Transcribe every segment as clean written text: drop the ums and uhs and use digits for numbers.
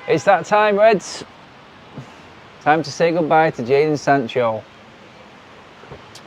It's that time, Reds. Time to say goodbye to JADON Sancho.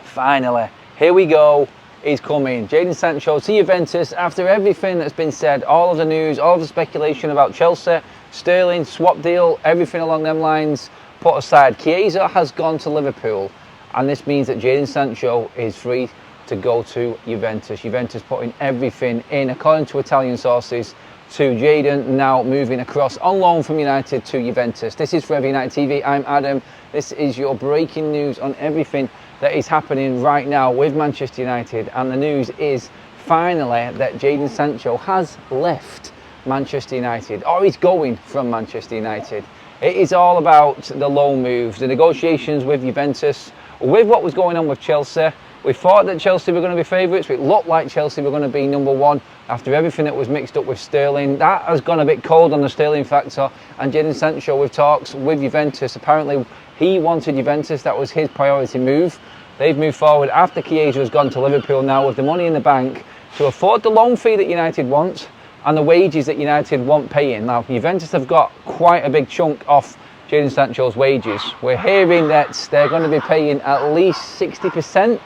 Finally, here we go. He's coming. JADON Sancho to Juventus after everything that's been said, all of the news, all of the speculation about Chelsea, Sterling, swap deal, everything along them lines put aside. Chiesa has gone to Liverpool, and this means that JADON Sancho is free to go to Juventus. Juventus putting everything in, according to Italian sources, to JADON now moving across on loan from United to Juventus. This is Forever United TV. I'm Adam. This is your breaking news on everything that is happening right now with Manchester United, and the news is finally that JADON Sancho has left Manchester United, or he's going from Manchester United. It is all about the loan moves, the negotiations with Juventus, with what was going on with Chelsea. We thought that Chelsea were going to be favourites. It looked like Chelsea were going to be number one after everything that was mixed up with Sterling. That has gone a bit cold on the Sterling factor, and JADON Sancho with talks with Juventus. Apparently he wanted Juventus, that was his priority move. They've moved forward after Chiesa has gone to Liverpool now with the money in the bank to afford the loan fee that United wants and the wages that United want paying. Now Juventus have got quite a big chunk off JADON Sancho's wages. We're hearing that they're going to be paying at least 60%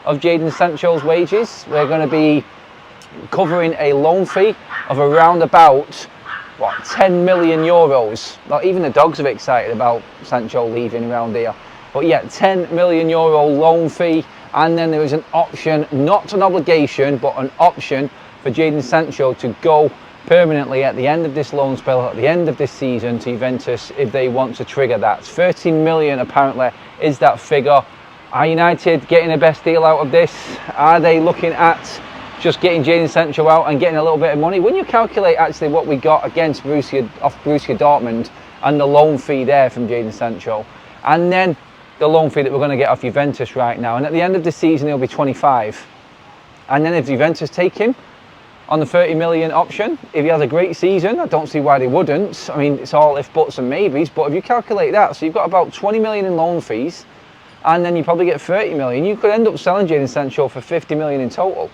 of JADON Sancho's wages. We're going to be covering a loan fee of around about, what, 10 million euros. Not even the dogs are excited about Sancho leaving around here. But yeah, 10 million euro loan fee, and then there is an option, not an obligation, but an option for JADON Sancho to go permanently at the end of this loan spell, at the end of this season, to Juventus if they want to trigger that. 13 million apparently is that figure. Are United getting the best deal out of this? Are they looking at just getting JADON Sancho out and getting a little bit of money? When you calculate actually what we got against Borussia Dortmund and the loan fee there from JADON Sancho, and then the loan fee that we're going to get off Juventus right now, and at the end of the season he'll be 25. And then if Juventus take him on the 30 million option, if he has a great season, I don't see why they wouldn't. I mean, it's all if, buts and maybes, but if you calculate that, so you've got about 20 million in loan fees, and then you probably get 30 million. You could end up selling JADON Sancho for 50 million in total.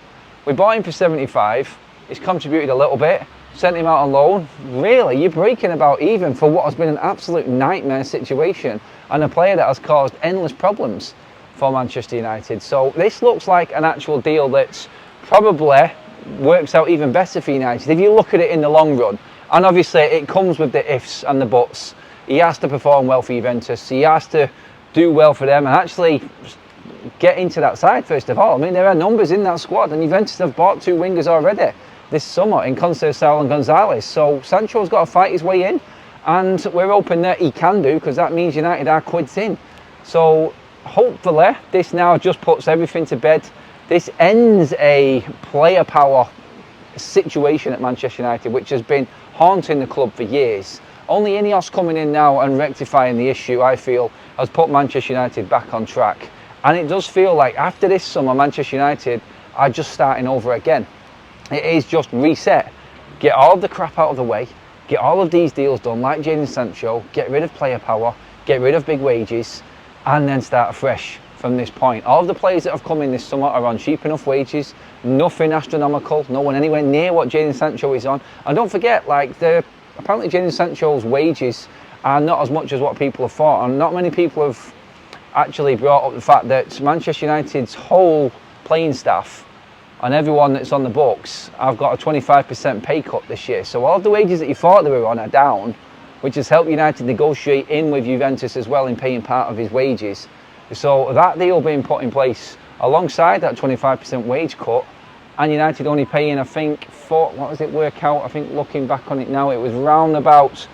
We bought him for 75. He's contributed a little bit, sent him out on loan. Really, you're breaking about even for what has been an absolute nightmare situation, and a player that has caused endless problems for Manchester United. So this looks like an actual deal that's probably works out even better for United if you look at it in the long run. And obviously it comes with the ifs and the buts. He has to perform well for Juventus. He has to do well for them and actually get into that side first of all. I mean, there are numbers in that squad, and Juventus have bought two wingers already this summer in Conceição and Gonzalez. So Sancho's got to fight his way in, and we're hoping that he can do, because that means United are quids in. So hopefully this now just puts everything to bed. This ends a player power situation at Manchester United, which has been haunting the club for years. Only Ineos coming in now and rectifying the issue, I feel, has put Manchester United back on track. And it does feel like after this summer, Manchester United are just starting over again. It is just reset. Get all of the crap out of the way. Get all of these deals done, like JADON Sancho. Get rid of player power. Get rid of big wages. And then start afresh from this point. All of the players that have come in this summer are on cheap enough wages. Nothing astronomical. No one anywhere near what JADON Sancho is on. And don't forget, like, apparently JADON Sancho's wages are not as much as what people have thought. And not many people have actually brought up the fact that Manchester United's whole playing staff and everyone that's on the books have got a 25% pay cut this year. So all of the wages that you thought they were on are down, which has helped United negotiate in with Juventus as well in paying part of his wages. So that deal being put in place alongside that 25% wage cut, and United only paying, I think, what does it work out? I think looking back on it now, it was round about,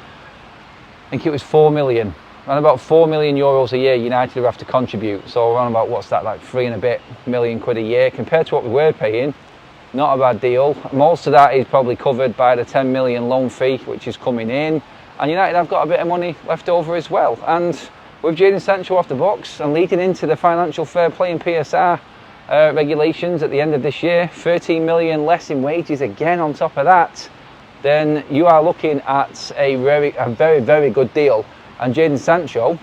I think it was 4 million. Around about 4 million euros a year United will have to contribute. So around about, what's that, like 3 and a bit million quid a year compared to what we were paying. Not a bad deal. Most of that is probably covered by the 10 million loan fee which is coming in, and United have got a bit of money left over as well. And with JADON Sancho off the books and leading into the financial fair play and PSR regulations at the end of this year, 13 million less in wages again on top of that, then you are looking at a very, very good deal. And JADON Sancho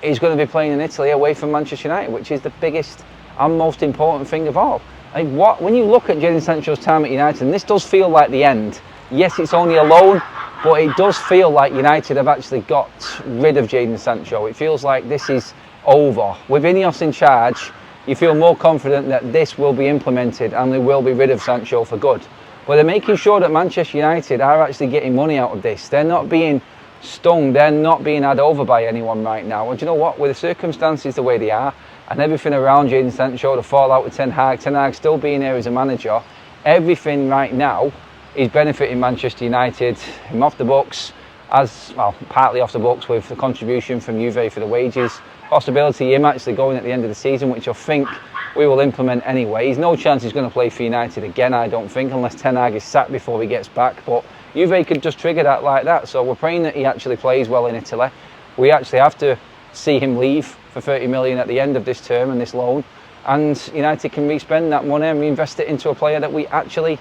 is going to be playing in Italy away from Manchester United, which is the biggest and most important thing of all. Like, when you look at JADON Sancho's time at United, and this does feel like the end. Yes, it's only a loan, but it does feel like United have actually got rid of JADON Sancho. It feels like this is over. With Ineos in charge, you feel more confident that this will be implemented and they will be rid of Sancho for good. But they're making sure that Manchester United are actually getting money out of this. They're not being stung, they're not being had over by anyone right now. And do you know what? With the circumstances the way they are, and everything around JADON Sancho, the fallout with Ten Hag still being here as a manager, everything right now is benefiting Manchester United. Him off the books, as well, partly off the books with the contribution from Juve for the wages. Possibility him actually going at the end of the season, which I think we will implement anyway. He's no chance he's going to play for United again, I don't think, unless Ten Hag is sacked before he gets back. But Juve could just trigger that like that. So we're praying that he actually plays well in Italy. We actually have to see him leave for 30 million at the end of this term and this loan, and United can re-spend that money and reinvest it into a player that we actually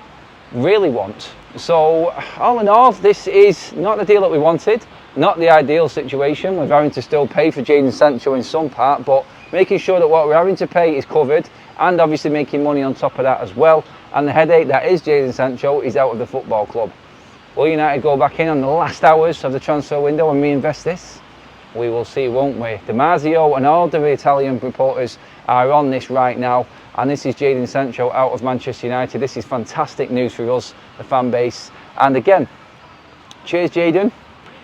really want. So all in all, this is not the deal that we wanted, not the ideal situation. We're having to still pay for JADON Sancho in some part, but making sure that what we're having to pay is covered, and obviously making money on top of that as well. And the headache that is JADON Sancho is out of the football club. Will United go back in on the last hours of the transfer window and reinvest this? We will see, won't we? Damasio and all the Italian reporters are on this right now, and this is JADON Sancho out of Manchester United. This is fantastic news for us, the fan base. And again, cheers JADON.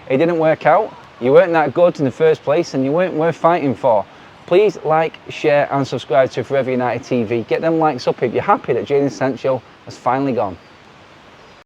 It didn't work out. You weren't that good in the first place, and you weren't worth fighting for. Please like, share and subscribe to Forever United TV. Get them likes up if you're happy that JADON Sancho has finally gone.